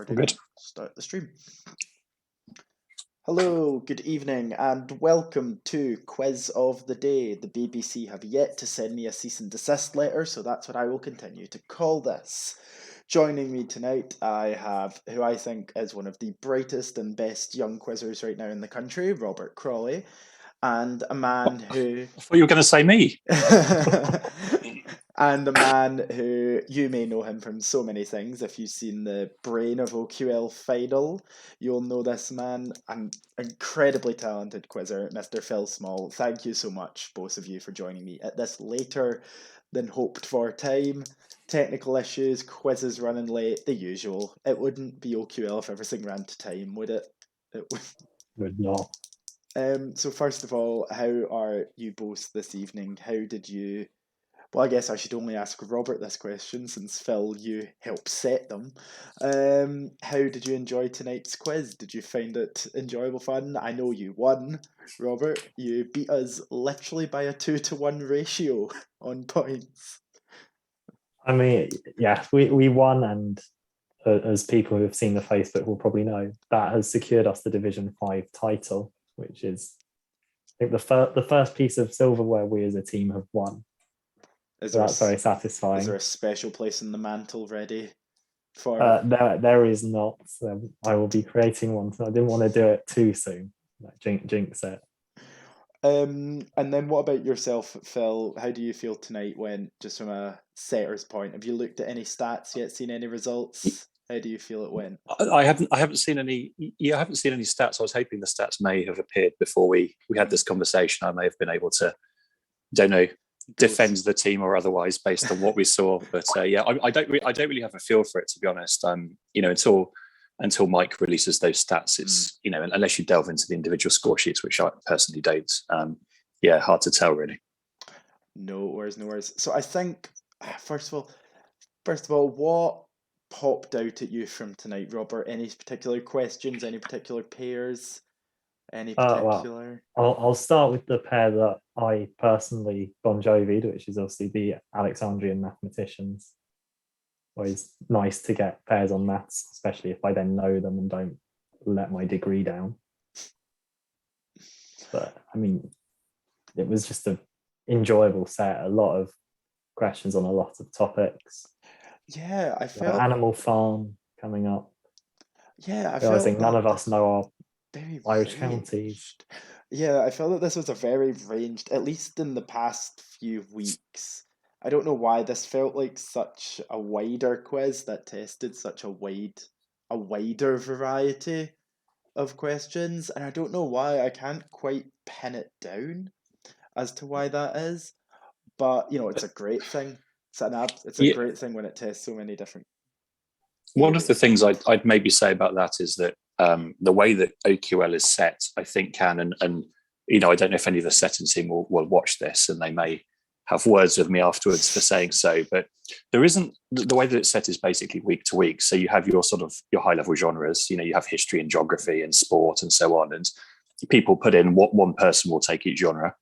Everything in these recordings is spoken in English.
recording. Good. Start the stream. Hello, good evening, and welcome to Quiz of the Day. The BBC have yet to send me a cease and desist letter, so that's what I will continue to call this. Joining me tonight, I have who I think is one of the brightest and best young quizzers right now in the country, Robert Crawley, and a man who... I thought you were going to say me. And a man who, you may know him from so many things. If you've seen the Brain of OQL final, you'll know this man. An incredibly talented quizzer, Mr. Phil Small. Thank you so much, both of you, for joining me at this later than hoped for time. Technical issues, quizzes running late, the usual. It wouldn't be OQL if everything ran to time, would it? It would not. So first of all, how are you both this evening? How did you... Well, I guess I should only ask Robert this question since, Phil, you helped set them. How did you enjoy tonight's quiz? Did you find it enjoyable fun? I know you won, Robert. You beat us literally by a 2-to-1 ratio on points. I mean, yeah, we won, and as people who have seen the Facebook will probably know, that has secured us the Division 5 title, which is, I think, the first piece of silverware we as a team have won. So that's very satisfying. Is there a special place in the mantle ready for? There is not. So I will be creating one. So I didn't want to do it too soon. Like jinx it. And then what about yourself, Phil? How do you feel tonight went, just from a setter's point? Have you looked at any stats yet? Seen any results? How do you feel it went? I haven't seen any. Yeah, I haven't seen any stats. I was hoping the stats may have appeared before we had this conversation. I may have been able to, don't know, defend the team or otherwise based on what we saw. But yeah, I don't really have a feel for it, to be honest. Until Mike releases those stats, it's unless you delve into the individual score sheets, which I personally don't. Yeah, hard to tell really. No worries. So I think first of all, what popped out at you from tonight, Robert? Any particular questions? Any particular pairs? Any particular? Well, I'll start with the pair that I personally Bon Jovi'd, which is obviously the Alexandrian mathematicians. Always nice to get pairs on maths, especially if I then know them and don't let my degree down. But I mean, it was just an enjoyable set. A lot of questions on a lot of topics. Yeah, I felt Animal Farm coming up. Yeah, I realizing felt none of us know our very Irish ranged. counties. Yeah, I felt that this was a very ranged, at least in the past few weeks. I don't know why this felt like such a wider quiz that tested such a wider variety of questions, and I don't know why. I can't quite pin it down as to why that is, but it's a great thing. It's a great thing when it tests so many different. One of the things I'd maybe say about that is that the way that OQL is set, I think can, and I don't know if any of the setting team will watch this and they may have words with me afterwards for saying so, but there isn't, the way that it's set is basically week to week. So you have your sort of your high level genres, you have history and geography and sport and so on. And people put in what one person will take each genre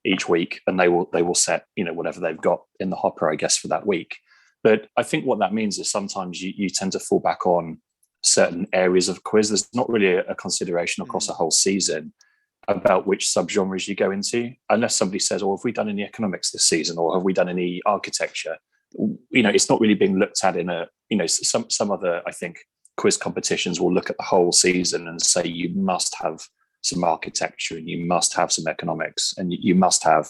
each week, and they will set, whatever they've got in the hopper, I guess, for that week. But I think what that means is sometimes you tend to fall back on certain areas of quiz. There's not really a consideration across a whole season about which subgenres you go into, unless somebody says, have we done any economics this season, or have we done any architecture? It's not really being looked at in some other, I think, quiz competitions will look at the whole season and say you must have some architecture and you must have some economics and you must have,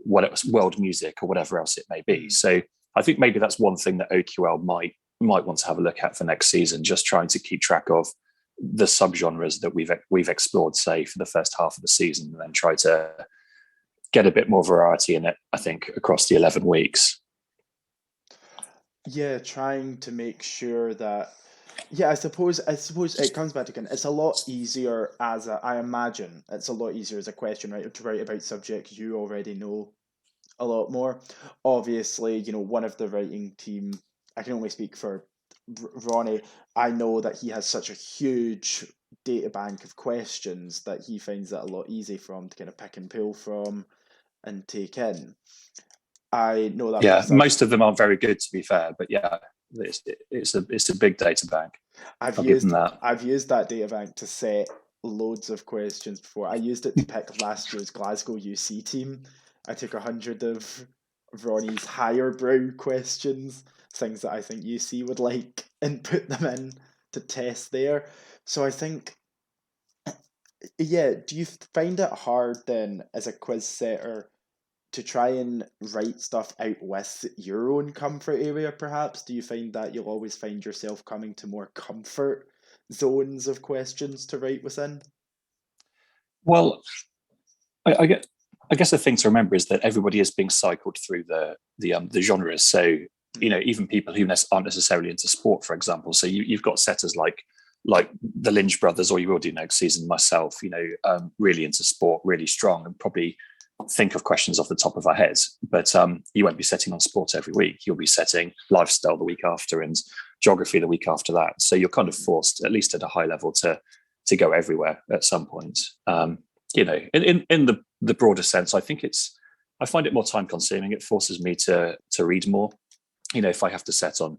world music or whatever else it may be. So I think maybe that's one thing that OQL might want to have a look at for next season, just trying to keep track of the subgenres that we've explored, say, for the first half of the season, and then try to get a bit more variety in it, I think, across the 11 weeks. Yeah, trying to make sure that, I suppose it comes back again. It's a lot easier I imagine it's a lot easier as a question, right, to write about subjects you already know a lot more. Obviously, one of the writing team, I can only speak for Ronnie. I know that he has such a huge data bank of questions that he finds that a lot easy from to kind of pick and pull from and take in. I know that. Yeah, most of them aren't very good, to be fair, but yeah, it's a big data bank. I'll give them that. I've used that data bank to set loads of questions before. I used it to pick last year's Glasgow UC team. I took 100 of Ronnie's higher brow questions, things that I think UC would like, and put them in to test there. So I think, yeah, do you find it hard then as a quiz setter to try and write stuff out with your own comfort area, perhaps? Do you find that you'll always find yourself coming to more comfort zones of questions to write within? Well, I guess the thing to remember is that everybody is being cycled through the genres. So even people who aren't necessarily into sport, for example. So you've got setters like the Lynch brothers, or you will do next season. Myself, really into sport, really strong, and probably think of questions off the top of our heads. But you won't be setting on sport every week. You'll be setting lifestyle the week after and geography the week after that. So you're kind of forced, at least at a high level, to go everywhere at some point. In the broader sense, I find it more time consuming. It forces me to read more. If I have to set on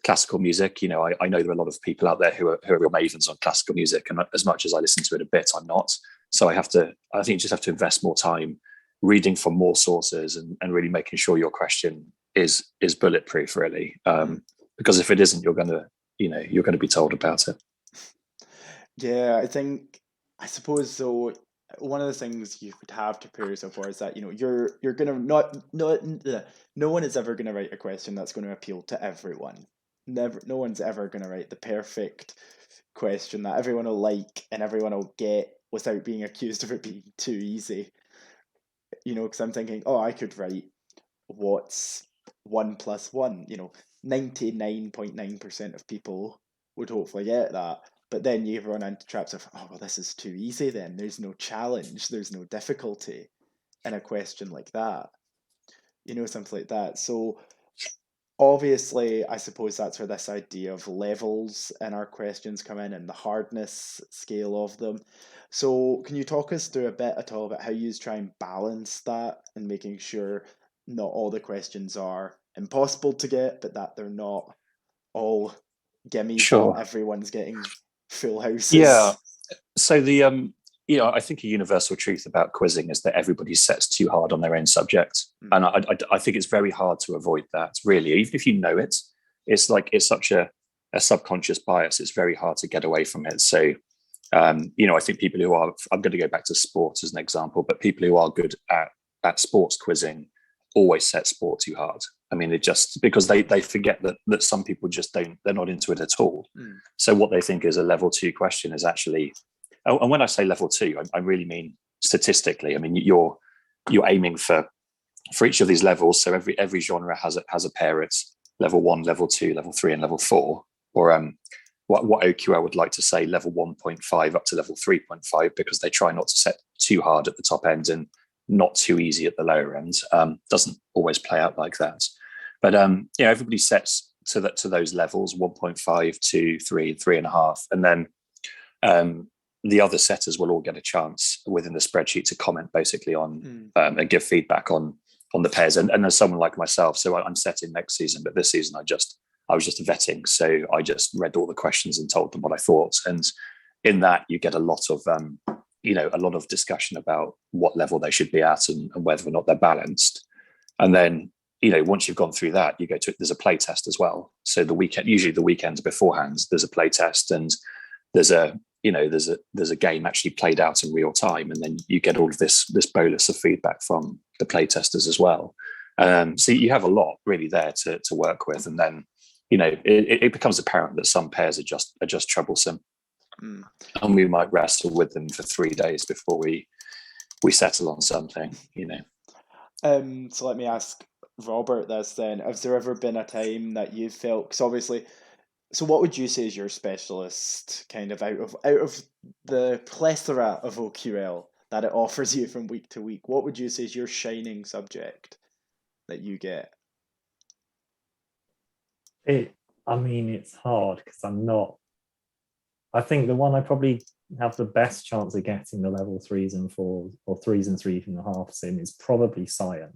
classical music, I know there are a lot of people out there who are real mavens on classical music, and as much as I listen to it a bit, I'm not. So I think you just have to invest more time reading from more sources and really making sure your question is bulletproof, really. Because if it isn't, you're going to be told about it. Yeah, I suppose so. One of the things you would have to prepare yourself for is that you're gonna no one is ever gonna write a question that's going to appeal to everyone. No one's ever gonna write the perfect question that everyone will like and everyone will get without being accused of it being too easy. Because I'm thinking, oh, I could write what's 1 + 1. 99.9% of people would hopefully get that. But then you run into traps of, oh, well, this is too easy then. There's no challenge, there's no difficulty in a question like that. Something like that. So obviously, I suppose that's where this idea of levels in our questions come in and the hardness scale of them. So can you talk us through a bit at all about how you try and balance that and making sure not all the questions are impossible to get, but that they're not all gimmies Sure. and everyone's getting full houses? Yeah. So I think a universal truth about quizzing is that everybody sets too hard on their own subject. And I think it's very hard to avoid that, really. Even if you know it, it's such a subconscious bias. It's very hard to get away from it. So, I think people who I'm going to go back to sports as an example, but people who are good at sports quizzing always set sport too hard. I mean, it just because they forget that some people just they're not into it at all. So what they think is a level 2 question is actually, and when I say level 2, I really mean statistically. I mean, you're aiming for each of these levels. So every genre has a pair. It's level 1, level 2, level 3, and level 4. Or what OQL would like to say level 1.5 up to level 3.5, because they try not to set too hard at the top end and not too easy at the lower end. Doesn't always play out like that. But everybody sets to those levels 1.5, 2, 3, 3.5, and then the other setters will all get a chance within the spreadsheet to comment basically on and give feedback on the pairs. And there's someone like myself, so I'm setting next season, but this season I was just vetting, so I just read all the questions and told them what I thought. And in that, you get a lot of discussion about what level they should be at and whether or not they're balanced. And then once you've gone through that, there's a play test as well. So usually the weekends beforehand, there's a play test, and there's a game actually played out in real time, and then you get all of this bolus of feedback from the play testers as well. So you have a lot really there to work with, and then it becomes apparent that some pairs are just troublesome, and we might wrestle with them for 3 days before we settle on something. So let me ask Robert this then. Has there ever been a time that you felt, because obviously, so what would you say is your specialist kind of out of the plethora of OQL that it offers you from week to week? What would you say is your shining subject that you get? It's hard because I think the one I probably have the best chance of getting the level 3s and 4s, or 3s and 3.5s in, is probably science.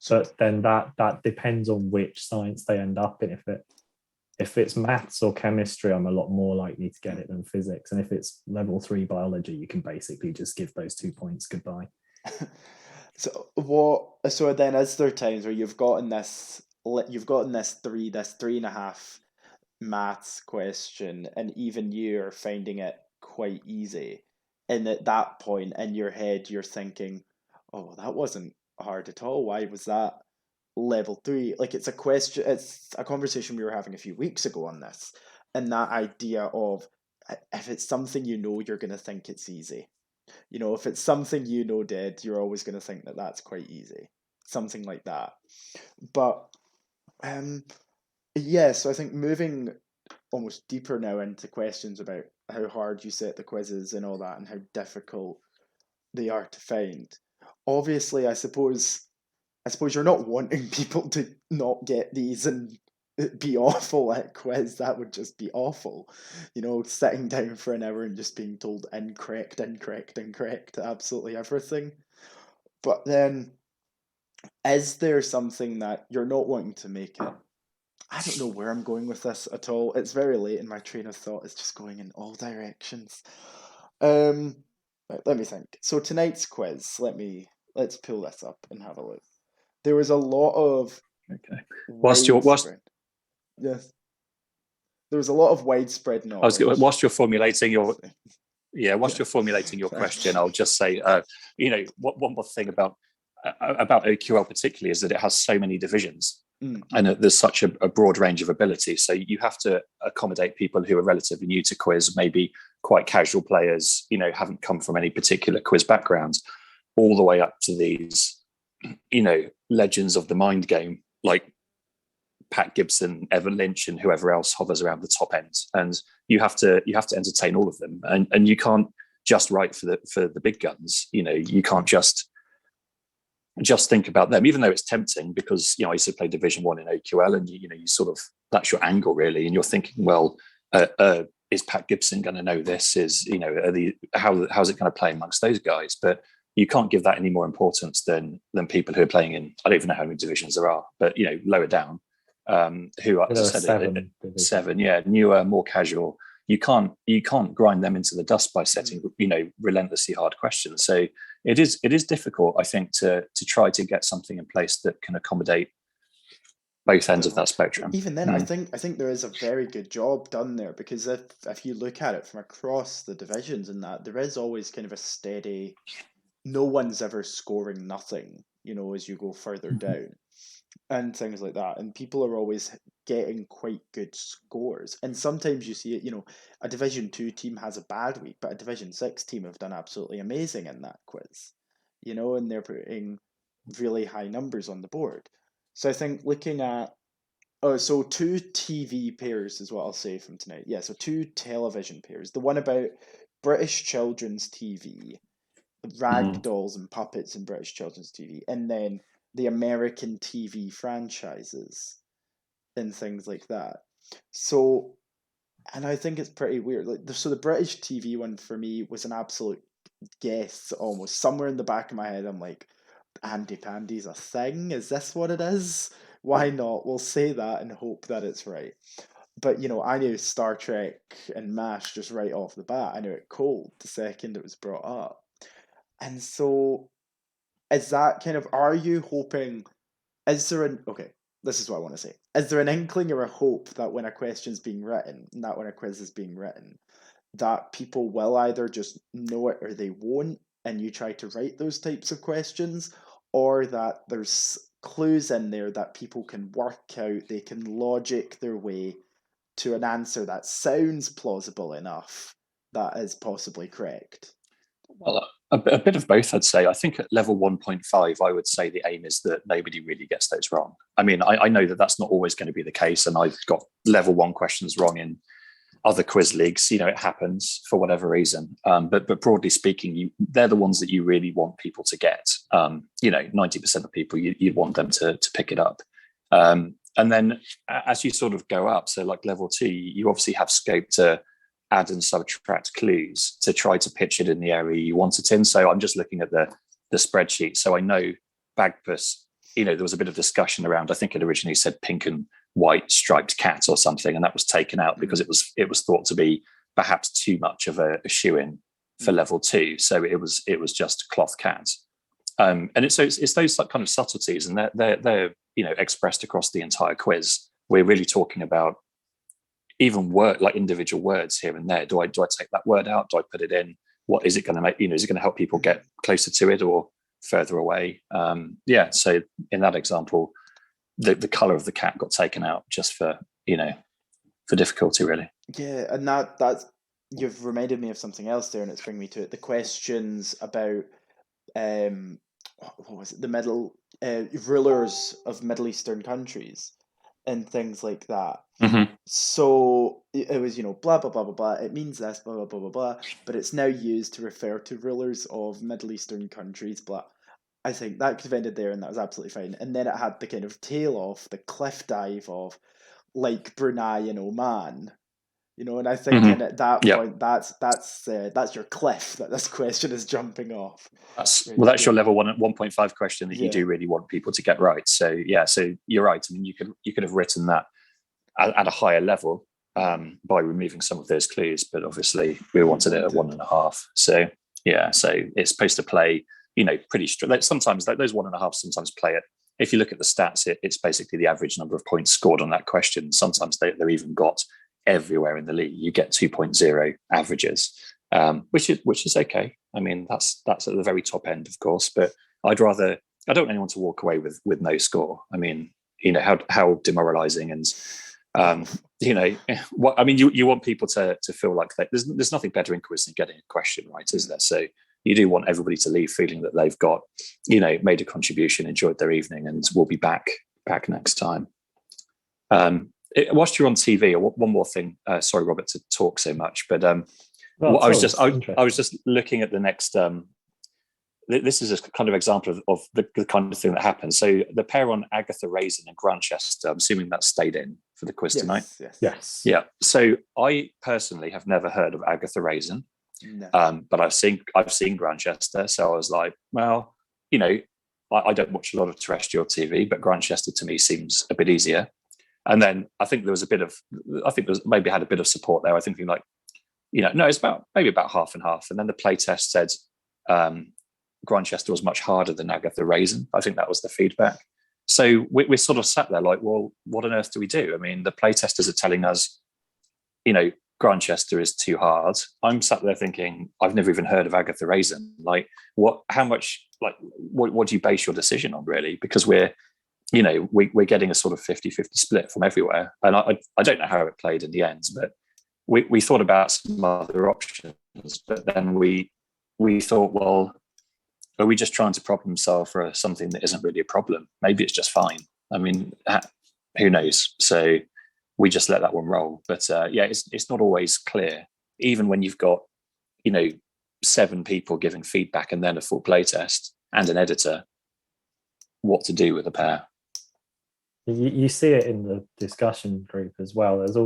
But then that depends on which science they end up in. if it's maths or chemistry, I'm a lot more likely to get it than physics. And if it's level 3 biology, you can basically just give those 2 points goodbye. So then is there times where you've gotten this this 3.5 maths question, and even you're finding it quite easy, and at that point in your head you're thinking, oh, that wasn't hard at all, why was that level 3? Like, it's a conversation we were having a few weeks ago on this, and that idea of, if it's something you're going to think it's easy. If it's something dead, you're always going to think that that's quite easy, something like that. But yeah, so I think moving almost deeper now into questions about how hard you set the quizzes and all that, and how difficult they are to find. Obviously, I suppose you're not wanting people to not get these and be awful at quiz. That would just be awful. Sitting down for an hour and just being told incorrect, absolutely everything. But then, is there something that you're not wanting to make it? I don't know where I'm going with this at all. It's very late and my train of thought is just going in all directions. Let me think. So tonight's quiz, let's pull this up and have a look. There was a lot of widespread. Yes. There was a lot of widespread knowledge. Whilst you're formulating your question, I'll just say, one more thing about OQL particularly is that it has so many divisions. And there's such a broad range of abilities. So you have to accommodate people who are relatively new to quiz, maybe quite casual players, haven't come from any particular quiz backgrounds, all the way up to these, legends of the mind game, like Pat Gibson, Evan Lynch, and whoever else hovers around the top end. And you have to entertain all of them. And you can't just write for the big guns. You can't just think about them, even though it's tempting, because I used to play Division 1 in OQL, and you sort of, that's your angle really, and you're thinking, well, is Pat Gibson going to know this? How's it going to play amongst those guys? But you can't give that any more importance than people who are playing in, I don't even know how many divisions there are, but lower down, who are, as I said, seven, newer, more casual. You can't grind them into the dust by setting relentlessly hard questions. So it is difficult, I think, to try to get something in place that can accommodate both ends of that spectrum. Even then, I think there is a very good job done there, because if you look at it from across the divisions and that, there is always kind of a steady, no one's ever scoring nothing, as you go further down and things like that. And people are always getting quite good scores. And sometimes you see it, a Division 2 team has a bad week, but a Division 6 team have done absolutely amazing in that quiz, and they're putting really high numbers on the board. So I think looking at, so 2 TV pairs is what I'll say from tonight. Yeah, so 2 television pairs. The one about British children's TV, rag dolls and puppets in British children's TV, and then the American TV franchises and things like that. So, and I think it's pretty weird. So the British TV one for me was an absolute guess, almost. Somewhere in the back of my head, I'm like, Andy Pandy's a thing? Is this what it is? Why not? We'll say that and hope that it's right. But, I knew Star Trek and MASH just right off the bat. I knew it cold the second it was brought up. And so, is that kind of, are you hoping, this is what I want to say. Is there an inkling or a hope that when a question's being written, not when a quiz is being written, that people will either just know it or they won't, and you try to write those types of questions, or that there's clues in there that people can work out, they can logic their way to an answer that sounds plausible enough that is possibly correct? Well, a bit of both, I'd say. I think at level 1.5, I would say the aim is that nobody really gets those wrong. I mean, I know that that's not always going to be the case, and I've got level 1 questions wrong in other quiz leagues. It happens for whatever reason. But broadly speaking, they're the ones that you really want people to get. 90% of people, you want them to pick it up. And then as you sort of go up, so like level 2, you obviously have scope to add and subtract clues to try to pitch it in the area you want it in. So I'm just looking at the spreadsheet. So I know Bagpuss, there was a bit of discussion around, I think it originally said pink and white striped cat or something, and that was taken out because it was thought to be perhaps too much of a shoe-in for level 2. So it was just cloth cat. And it's those kind of subtleties, and they're expressed across the entire quiz. We're really talking about even like individual words here and there. Do I take that word out? Do I put it in? What is it going to make? Is it going to help people get closer to it or further away? So in that example, the color of the cat got taken out just for difficulty, really. Yeah, and that's you've reminded me of something else there, and it's bringing me to it. The questions about what was it? The middle rulers of Middle Eastern countries and things like that. Mm-hmm. So it was, blah blah blah blah blah. It means this, blah blah blah blah blah. But it's now used to refer to rulers of Middle Eastern countries. Blah. I think that could have ended there, and that was absolutely fine. And then it had the kind of tail off, the cliff dive of, like Brunei and Oman. And I think at that point, that's your cliff that this question is jumping off. That's your level 1.5 question that you do really want people to get right. So so you're right. I mean, you could have written that at a higher level by removing some of those clues, but obviously we wanted it at 1.5. So so it's supposed to play, pretty strict. Sometimes those 1.5 sometimes play it. If you look at the stats, it's basically the average number of points scored on that question. Sometimes they're even got everywhere in the league. You get 2.0 averages, which is okay. I mean, that's at the very top end, of course, but I don't want anyone to walk away with no score. I mean, how demoralizing and what I mean, you want people to feel like there's nothing better in quiz than getting a question right, is there? So you do want everybody to leave feeling that they've got, made a contribution, enjoyed their evening, and will be back next time. Whilst you're on TV, one more thing. Sorry, Robert, to talk so much, but I was just looking at the next. This is a kind of example of the kind of thing that happens. So the pair on Agatha Raisin and Grantchester, I'm assuming that stayed in for the quiz tonight. Yes. Yeah. So I personally have never heard of Agatha Raisin, but I've seen Grantchester. So I was like, well, I don't watch a lot of terrestrial TV, but Grantchester to me seems a bit easier. And then I think there was maybe had a bit of support there. I think no, it's maybe about half and half. And then the playtest said Grantchester was much harder than Agatha Raisin. I think that was the feedback. So we sort of sat there like, well, what on earth do we do? I mean, the playtesters are telling us, Grantchester is too hard. I'm sat there thinking, I've never even heard of Agatha Raisin. Like, what do you base your decision on, really? Because we're getting a sort of 50-50 split from everywhere. And I don't know how it played in the end, but we thought about some other options. But then we thought, well, are we just trying to problem solve for something that isn't really a problem? Maybe it's just fine. I mean, who knows? So we just let that one roll. But it's not always clear, even when you've got, 7 people giving feedback and then a full playtest and an editor, what to do with a pair. You see it in the discussion group as well. There's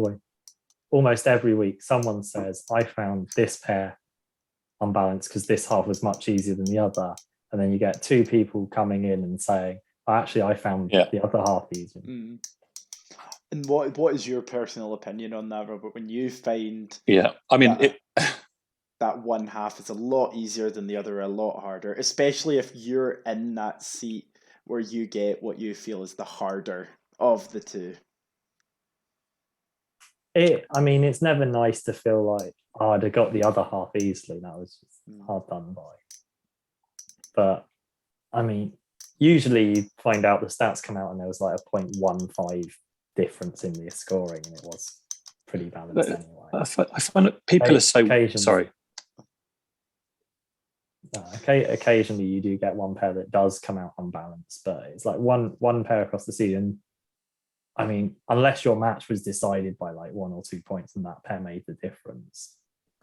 almost every week someone says, I found this pair unbalanced because this half was much easier than the other. And then you get 2 people coming in and saying, actually, I found the other half easier. Mm. And what is your personal opinion on that, Robert? When you find that one half is a lot easier than the other, a lot harder, especially if you're in that seat where you get what you feel is the harder of the two. It's never nice to feel like, I'd have got the other half easily. That was just hard done by. But usually you find out the stats come out and there was like a 0.15 difference in the scoring, and it was pretty balanced anyway. I find that people are so sorry. Occasionally you do get one pair that does come out unbalanced, but it's like one pair across the season. Unless your match was decided by like 1 or 2 points and that pair made the difference,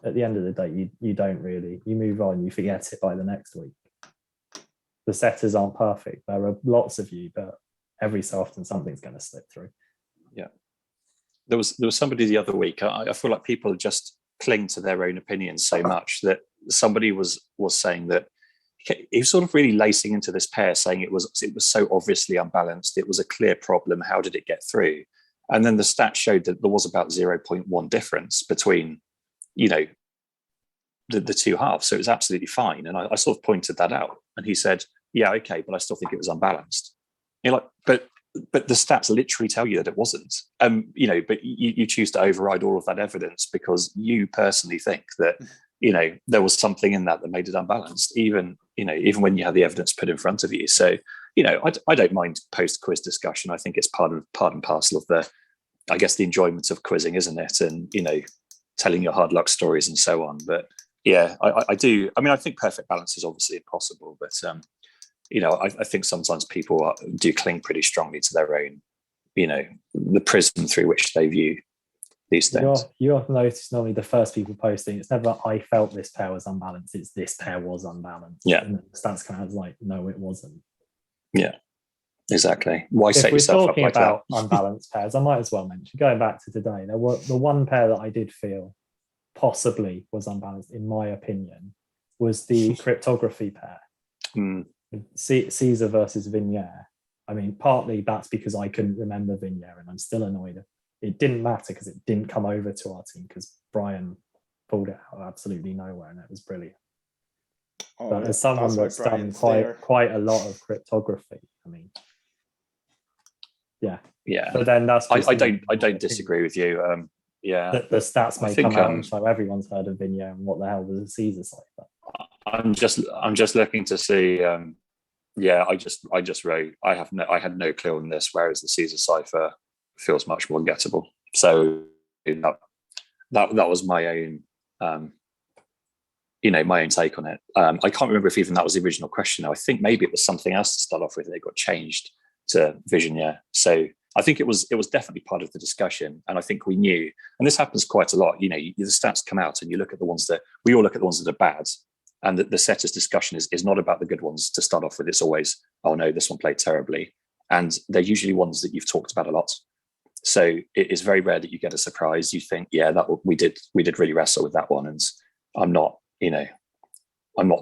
at the end of the day, you don't really, you move on, you forget it by the next week. The setters aren't perfect. There are lots of you, but every so often something's going to slip through. Yeah. There was somebody the other week. I feel like people just cling to their own opinions so much that somebody was saying that he was sort of really lacing into this pair, saying it was so obviously unbalanced. It was a clear problem. How did it get through? And then the stats showed that there was about 0.1 difference between, the two halves. So it was absolutely fine. And I sort of pointed that out. And he said, yeah, okay, but I still think it was unbalanced. You're like, but the stats literally tell you that it wasn't. But you choose to override all of that evidence because you personally think that, there was something in that made it unbalanced, even when you had the evidence put in front of you. So, I don't mind post-quiz discussion. I think it's part and parcel of the enjoyment of quizzing, isn't it? And, telling your hard luck stories and so on. But yeah, I do. I mean, I think perfect balance is obviously impossible, but, I think sometimes people do cling pretty strongly to their own, the prism through which they view these things. You have noticed normally the first people posting, it's never I felt this pair was unbalanced, it's this pair was unbalanced. Yeah. And the stats come out as like, no, it wasn't. Yeah, exactly. Why if set we're yourself talking up like about that? unbalanced pairs, I might as well mention, going back to today, the one pair that I did feel possibly was unbalanced, in my opinion, was the cryptography pair. Caesar versus Vignier. I mean, partly that's because I couldn't remember Vignier and I'm still annoyed. It didn't matter because it didn't come over to our team because Brian pulled it out of absolutely nowhere and it was brilliant. But as someone that's done quite a lot of cryptography, I mean, yeah. But then that's I don't disagree with you. The stats may come out and show everyone's heard of Vignier and what the hell was a Caesar cipher. I'm just looking to see. I just wrote. I had no clue on this. Whereas the Caesar cipher feels much more gettable. So that was my own. My own take on it. I can't remember if even that was the original question. I think maybe it was something else to start off with. It got changed to Visionnaire. So I think it was definitely part of the discussion. And I think we knew, and this happens quite a lot. The stats come out and you look at the ones that we all look at the ones that are bad. And the setters discussion is not about the good ones to start off with. It's always, oh no, this one played terribly. And they're usually ones that you've talked about a lot. So it is very rare that you get a surprise. You think, yeah, we did really wrestle with that one. And I'm not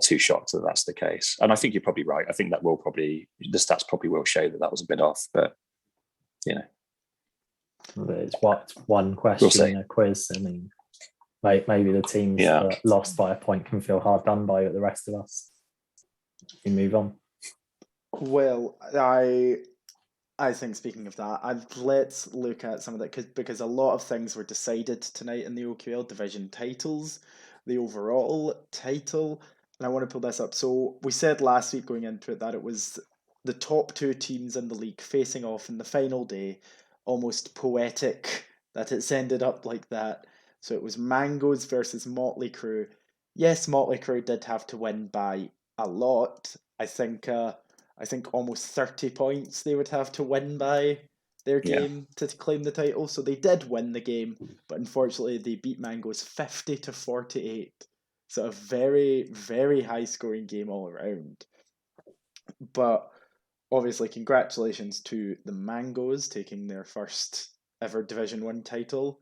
too shocked that that's the case. And I think you're probably right. I think that the stats probably will show that was a bit off, but But it's one question in a quiz. I mean, maybe the teams that lost by a point can feel hard done by, but the rest of us, we move on. Well, I think, speaking of that, let's look at some of that because a lot of things were decided tonight in the OQL division titles, the overall title, and I want to pull this up. So we said last week going into it that it was the top two teams in the league facing off in the final day. Almost poetic that it's ended up like that. So it was Mangoes versus Motley Crue. Yes, Motley Crue did have to win by a lot. I think almost 30 points they would have to win by their game to claim the title. So they did win the game, but unfortunately they beat Mangoes 50-48. So a very, very high scoring game all around. But obviously, congratulations to the Mangoes taking their first ever Division 1 title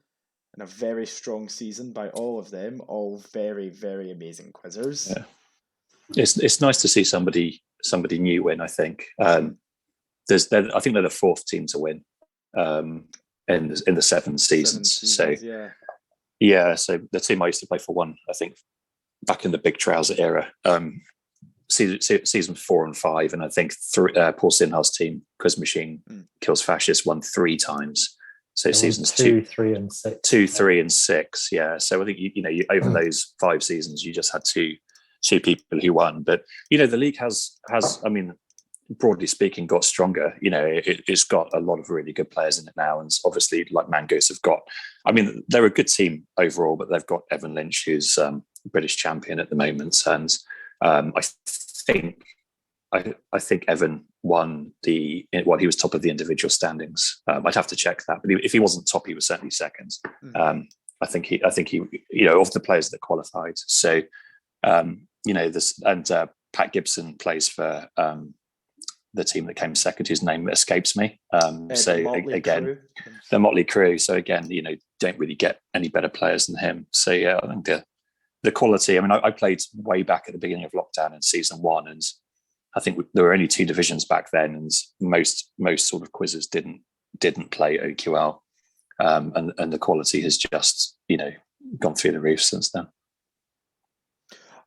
and a very strong season by all of them, all very, very amazing quizzers. Yeah. It's nice to see somebody new win, I think. I think they're the fourth team to win in the 7 seasons. So the team I used to play for won, I think, back in the Big Trouser era. Season 4 and 5, and I think Paul Sinhar's team, Quiz Machine, Kills Fascists, won 3 times. So seasons 2, 3, and 6. 2, 3, and 6. Yeah. So I think you over those 5 seasons, you just had two people who won. But the league has I mean, broadly speaking, got stronger. It's got a lot of really good players in it now, and obviously, like Mangoes have got. I mean, they're a good team overall, but they've got Evan Lynch, who's British champion at the moment, and I think Evan won he was top of the individual standings. I'd have to check that, but if he wasn't top, he was certainly second. I think he of the players that qualified. So this, and Pat Gibson plays for the team that came second, whose name escapes me. The Motley Crue. So again, don't really get any better players than him. So I think the quality. I mean, I played way back at the beginning of lockdown in season 1, and I think there were only 2 divisions back then, and most sort of quizzes didn't play OQL. and the quality has just gone through the roof since then.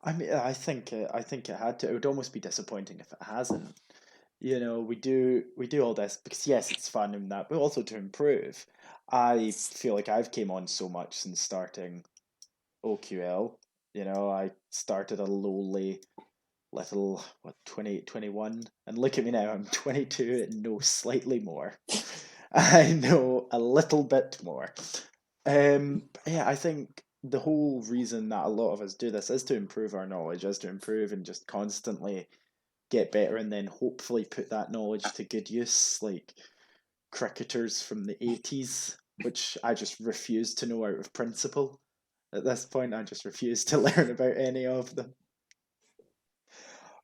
I mean, I think it had to. It would almost be disappointing if it hasn't. We do all this because yes, it's fun and that, but also to improve. I feel like I've came on so much since starting OQL. I started a lowly little 28, 21, and look at me now. I'm 22 and know slightly more. I know a little bit more. Yeah, I think the whole reason that a lot of us do this is to improve our knowledge, is to improve and just constantly get better, and then hopefully put that knowledge to good use, like cricketers from the 80s, which I just refuse to know out of principle. At this point, I just refuse to learn about any of them.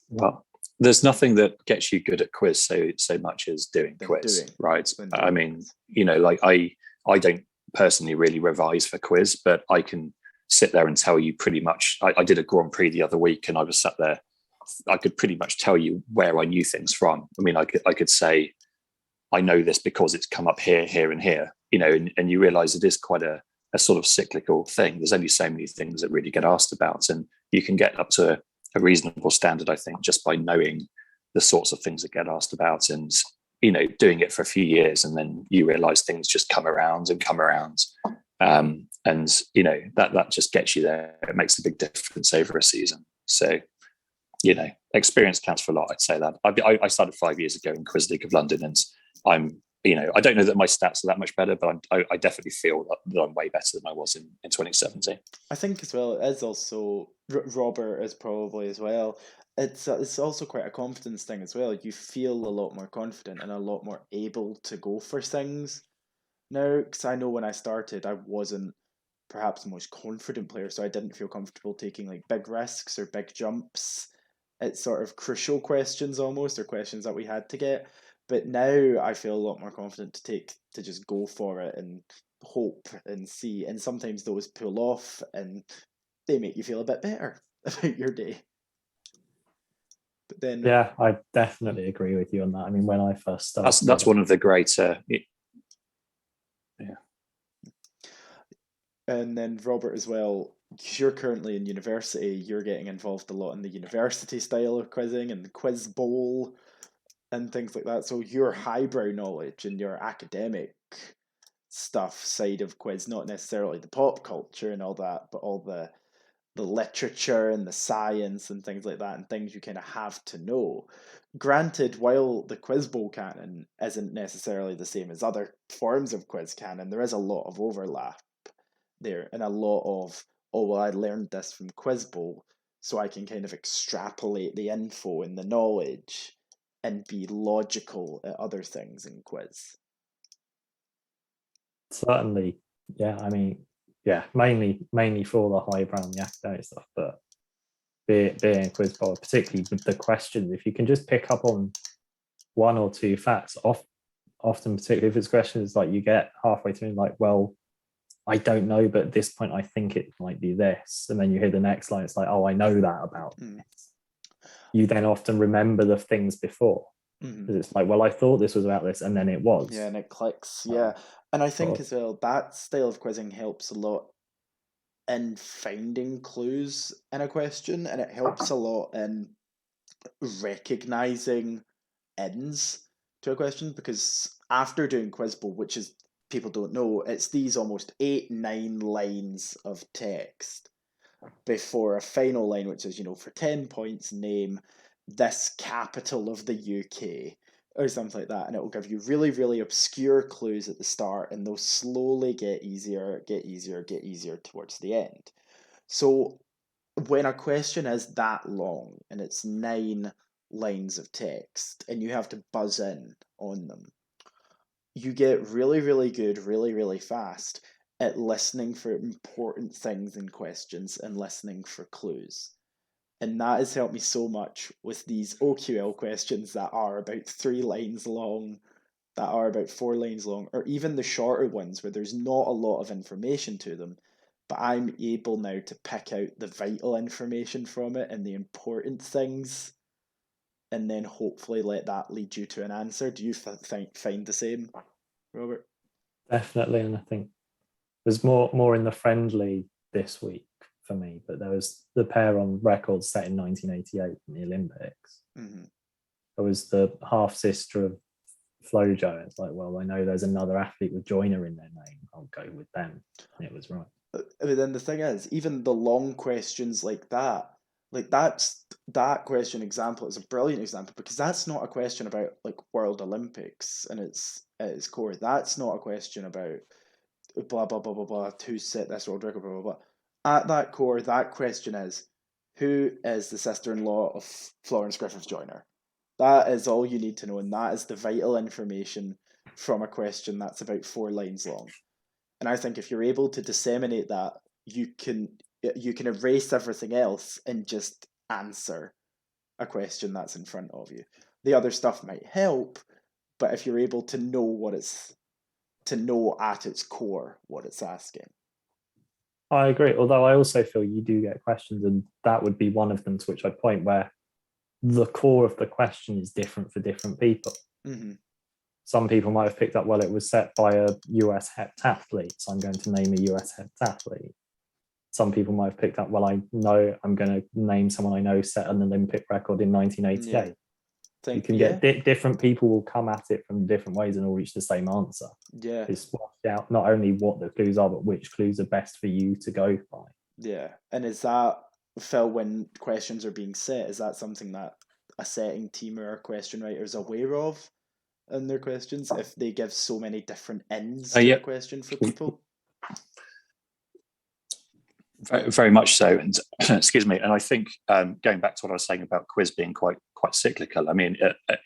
Well, there's nothing that gets you good at quiz so much as doing quiz, right? I mean, like I don't personally really revise for quiz, but I can sit there and tell you pretty much. I did a Grand Prix the other week, and I was sat there. I could pretty much tell you where I knew things from. I mean, I could say, I know this because it's come up here, here, and here. And you realise it is quite a sort of cyclical thing. There's only so many things that really get asked about, and you can get up to a reasonable standard, I think, just by knowing the sorts of things that get asked about, and doing it for a few years, and then you realise things just come around and come around, and that just gets you there. It makes a big difference over a season. So experience counts for a lot. I'd say that. I started 5 years ago in Quiz League of London, and I'm I don't know that my stats are that much better, but I definitely feel that I'm way better than I was in 2017. I think as well, it is also, Robert is probably as well, it's also quite a confidence thing as well. You feel a lot more confident and a lot more able to go for things now, because I know when I started, I wasn't perhaps the most confident player, so I didn't feel comfortable taking like big risks or big jumps. It's sort of crucial questions almost, or questions that we had to get. But now I feel a lot more confident to just go for it and hope and see. And sometimes those pull off and they make you feel a bit better about your day. But then yeah, I definitely agree with you on that. I mean, when I first started, that's one of the greater. And then Robert as well, because you're currently in university, you're getting involved a lot in the university style of quizzing and the quiz bowl and things like that. So your highbrow knowledge and your academic stuff side of quiz, not necessarily the pop culture and all that, but all the literature and the science and things like that, and things you kind of have to know. Granted, while the quiz bowl canon isn't necessarily the same as other forms of quiz canon, there is a lot of overlap there, and a lot of, oh well, I learned this from quiz bowl, so I can kind of extrapolate the info and the knowledge and be logical at other things in quiz. Certainly, yeah. I mean, yeah, mainly for the highbrow and the academic stuff, but being a quiz bowl, particularly with the questions, if you can just pick up on one or two facts, often particularly if it's questions like you get halfway through and like, well, I don't know, but at this point I think it might be this, and then you hear the next line, it's like, oh, I know that about this. You then often remember the things before. Because it's like, well, I thought this was about this, and then it was. Yeah, and it clicks. Yeah, and I think as well that style of quizzing helps a lot in finding clues in a question, and it helps a lot in recognizing ends to a question, because after doing quiz bowl, which is, people don't know, it's these almost 8-9 lines of text before a final line, which is, for 10 points, name this capital of the UK or something like that, and it will give you really, really obscure clues at the start, and they'll slowly get easier towards the end. So when a question is that long and it's 9 lines of text and you have to buzz in on them, you get really, really good, really, really fast at listening for important things in questions and listening for clues. And that has helped me so much with these OQL questions that are about 3 lines long, that are about 4 lines long, or even the shorter ones where there's not a lot of information to them, but I'm able now to pick out the vital information from it and the important things, and then hopefully let that lead you to an answer. Do you find the same, Robert? Definitely, and I think there's more in the friendly this week for me, but there was the pair on record set in 1988 in the Olympics. Mm-hmm. There was the half sister of Flojo. It's like, well, I know there's another athlete with Joyner in their name. I'll go with them. And it was right. But then the thing is, even the long questions like that, that question example is a brilliant example, because that's not a question about like World Olympics and its core. That's not a question about blah blah blah blah blah who set this world record, blah blah blah. At that core, that question is, who is the sister-in-law of Florence Griffith Joyner? That is all you need to know, and that is the vital information from a question that's about 4 lines long. And I think if you're able to disseminate that, you can erase everything else and just answer a question that's in front of you. The other stuff might help, but if you're able to know at its core what it's asking. I agree. Although I also feel you do get questions, and that would be one of them to which I point, where the core of the question is different for different people. Mm-hmm. Some people might have picked up, well, it was set by a US heptathlete, so I'm going to name a US heptathlete. Some people might have picked up, well, I know I'm going to name someone I know set an Olympic record in 1988. Yeah. You can get different people will come at it from different ways and all reach the same answer. Yeah. It's worked out not only what the clues are, but which clues are best for you to go by. Yeah. And is that, Phil, when questions are being set, is that something that a setting team or a question writer is aware of in their questions, if they give so many different ends to a question for people? Very, very much so, and excuse me. And I think going back to what I was saying about quiz being quite cyclical. I mean,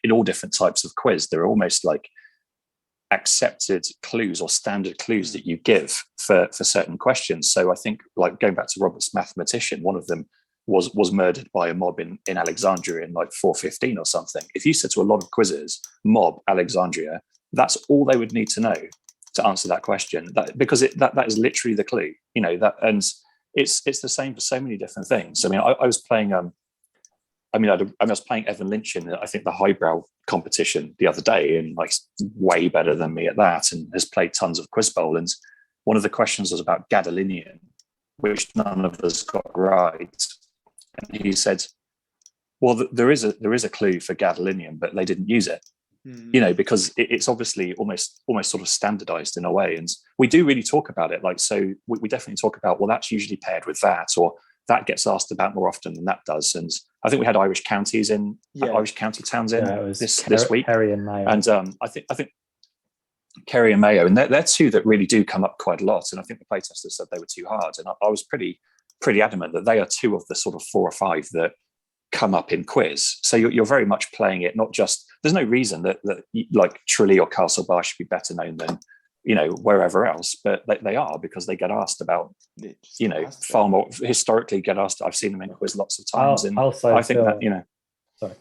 in all different types of quiz, there are almost like accepted clues or standard clues that you give for certain questions. So I think, like going back to Robert's mathematician, one of them was murdered by a mob in Alexandria in like 415 or something. If you said to a lot of quizzes, mob Alexandria, that's all they would need to know to answer that question. Because that is literally the clue, you know. That, and it's the same for so many different things. I mean, I was playing. I was playing Evan Lynch in, I think, the highbrow competition the other day, and like way better than me at that, and has played tons of Quiz Bowl. And one of the questions was about gadolinium, which none of us got right. And he said, "Well, there is a clue for gadolinium, but they didn't use it, you know, because it's obviously almost sort of standardized in a way." And we do really talk about it, like, so we definitely talk about, well, that's usually paired with that, or that gets asked about more often than that does. And I think we had Irish counties in, Irish county towns in this week, Kerry and Mayo. and I think Kerry and Mayo, and they're two that really do come up quite a lot. And I think the playtesters said they were too hard, and I was pretty adamant that they are two of the sort of 4 or 5 that come up in quiz. So you're very much playing it, not just, there's no reason that like Tralee or Castlebar should be better known than, you know, wherever else, but they are, because they get asked about, you know, far more historically get asked. I've seen them in quiz lots of times, and I think that, you know. Sorry,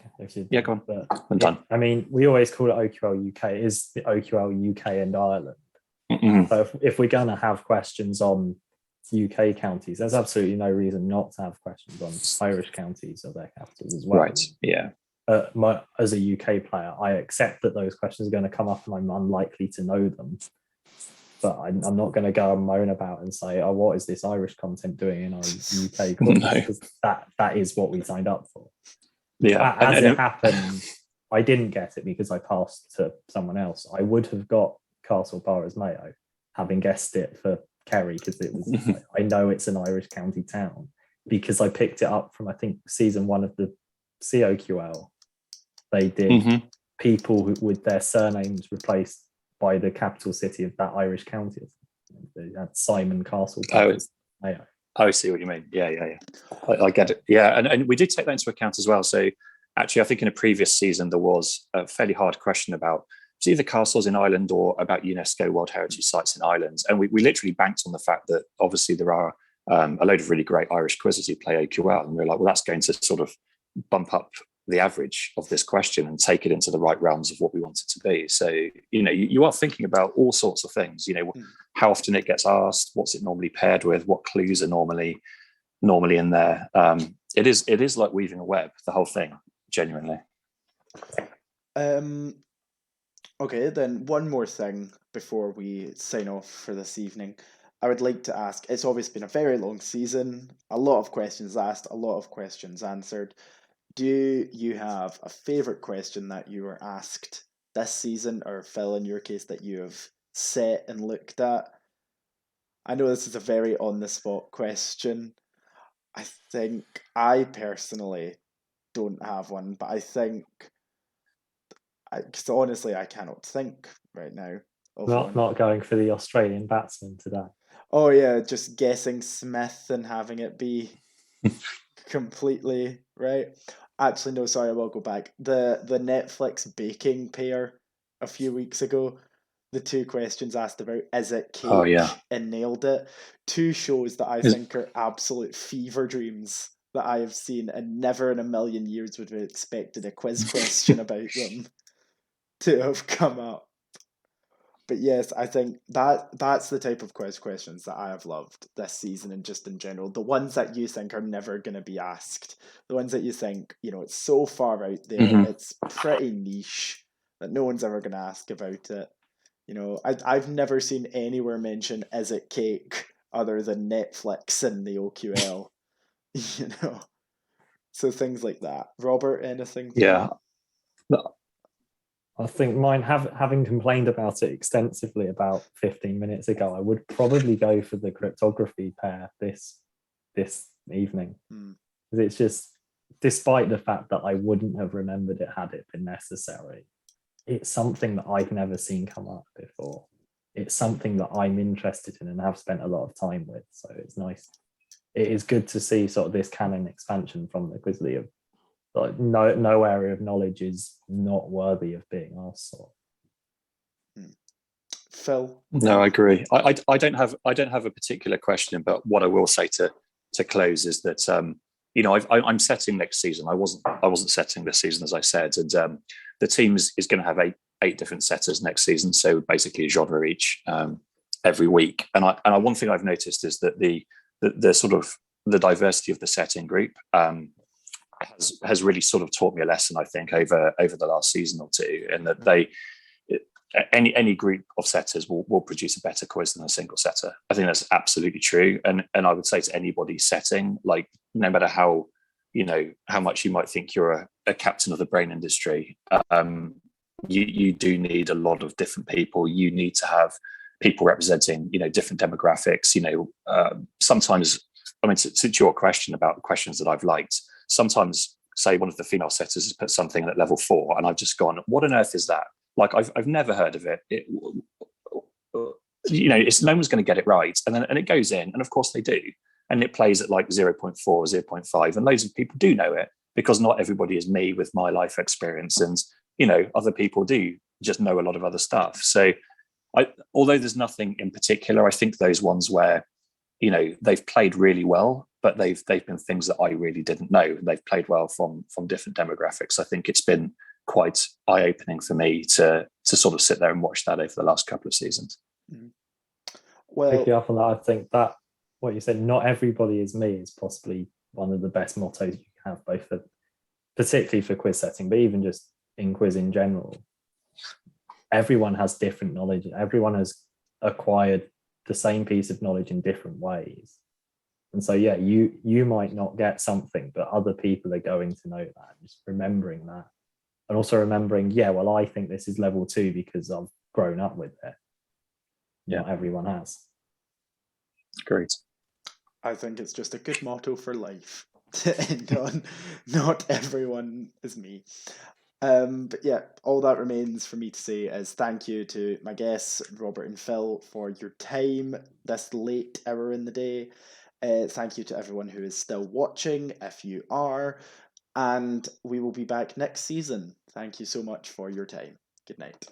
yeah, go on. But I'm done. I mean, we always call it OQL UK. It is the OQL UK and Ireland. Mm-mm. So if we're going to have questions on UK counties, there's absolutely no reason not to have questions on Irish counties or their capitals as well. Right. Yeah. As a UK player, I accept that those questions are going to come up, and I'm unlikely to know them. But I'm not going to go and moan about and say, "Oh, what is this Irish content doing in our UK course?" No. Because that is what we signed up for. Yeah. As it happened, I didn't get it because I passed to someone else. I would have got Castlebar as Mayo, having guessed it for Kerry, because it was. I know it's an Irish county town because I picked it up from, I think, season 1 of the COQL. They did people with their surnames replaced by the capital city of that Irish county. They had Simon Castle. Mayo. I see what you mean. Yeah. I get it. Yeah, and we did take that into account as well. So actually, I think in a previous season there was a fairly hard question about either castles in Ireland or about UNESCO World Heritage Sites in Ireland, and we literally banked on the fact that obviously there are a load of really great Irish quizzes who play OQL, and we're like, well, that's going to sort of bump up the average of this question and take it into the right realms of what we want it to be. So, you know, you are thinking about all sorts of things, you know, how often it gets asked, what's it normally paired with, what clues are normally in there. It is like weaving a web, the whole thing, genuinely. Okay, then one more thing before we sign off for this evening, I would like to ask, it's obviously been a very long season, a lot of questions asked, a lot of questions answered. Do you have a favourite question that you were asked this season, or Phil, in your case, that you have set and looked at? I know this is a very on the spot question. I think I personally don't have one, but I think, because honestly, I cannot think right now of one. Not going for the Australian batsman today. Oh yeah, just guessing Smith and having it be completely right. Actually, no, sorry, I will go back. The Netflix baking pair a few weeks ago, the two questions asked about is it cake Oh, yeah. and nailed it. Two shows that I Is- think are absolute fever dreams that I have seen, and never in a million years would have expected a quiz question about them to have come up. But yes, I think that's the type of quiz questions that I have loved this season and just in general. The ones that you think are never going to be asked. The ones that you think, it's so far out there, Mhm. it's pretty niche that no one's ever going to ask about it. I've never seen anywhere mention is it cake other than Netflix and the OQL. you know. So things like that. Robert, anything? Yeah. I think mine, having complained about it extensively about 15 minutes ago, I would probably go for the cryptography pair this evening. It's just, despite the fact that I wouldn't have remembered it had it been necessary, it's something that I've never seen come up before. It's something that I'm interested in and have spent a lot of time with. So it's nice. It is good to see sort of this canon expansion from the Quizly of like no area of knowledge is not worthy of being asked. Phil? No, I agree. I don't have a particular question, but what I will say to close is that I'm setting next season. I wasn't setting this season, as I said, and the team is going to have eight different setters next season. So basically a genre each every week. And one thing I've noticed is that the sort of the diversity of the setting group has really sort of taught me a lesson, I think, over the last season or two, and that any group of setters will produce a better quiz than a single setter. I think that's absolutely true, and I would say to anybody setting, like, no matter how much you might think you're a captain of the brain industry, you do need a lot of different people. You need to have people representing different demographics. Sometimes, I mean, to your question about the questions that I've liked, sometimes, say, one of the female setters has put something at level 4, and I've just gone, what on earth is that? Like, I've never heard of it. It's no one's going to get it right, and it goes in, and of course they do, and it plays at like 0.4, 0.5, and loads of people do know it, because not everybody is me with my life experience, and other people do just know a lot of other stuff. So, although there's nothing in particular, I think those ones where they've played really well, but they've been things that I really didn't know. They've played well from different demographics. I think it's been quite eye-opening for me to sort of sit there and watch that over the last couple of seasons. Well, pick you up on that. I think that what you said, not everybody is me, is possibly one of the best mottos you can have, both particularly for quiz setting, but even just in quiz in general. Everyone has different knowledge. Everyone has acquired the same piece of knowledge in different ways. And so, yeah, you might not get something, but other people are going to know that. Just remembering that. And also remembering, I think this is level 2 because I've grown up with it. Not everyone has. Great. I think it's just a good motto for life to end on. Not everyone is me. But yeah, all that remains for me to say is thank you to my guests, Robert and Phil, for your time this late hour in the day. Thank you to everyone who is still watching, if you are. And we will be back next season. Thank you so much for your time. Good night.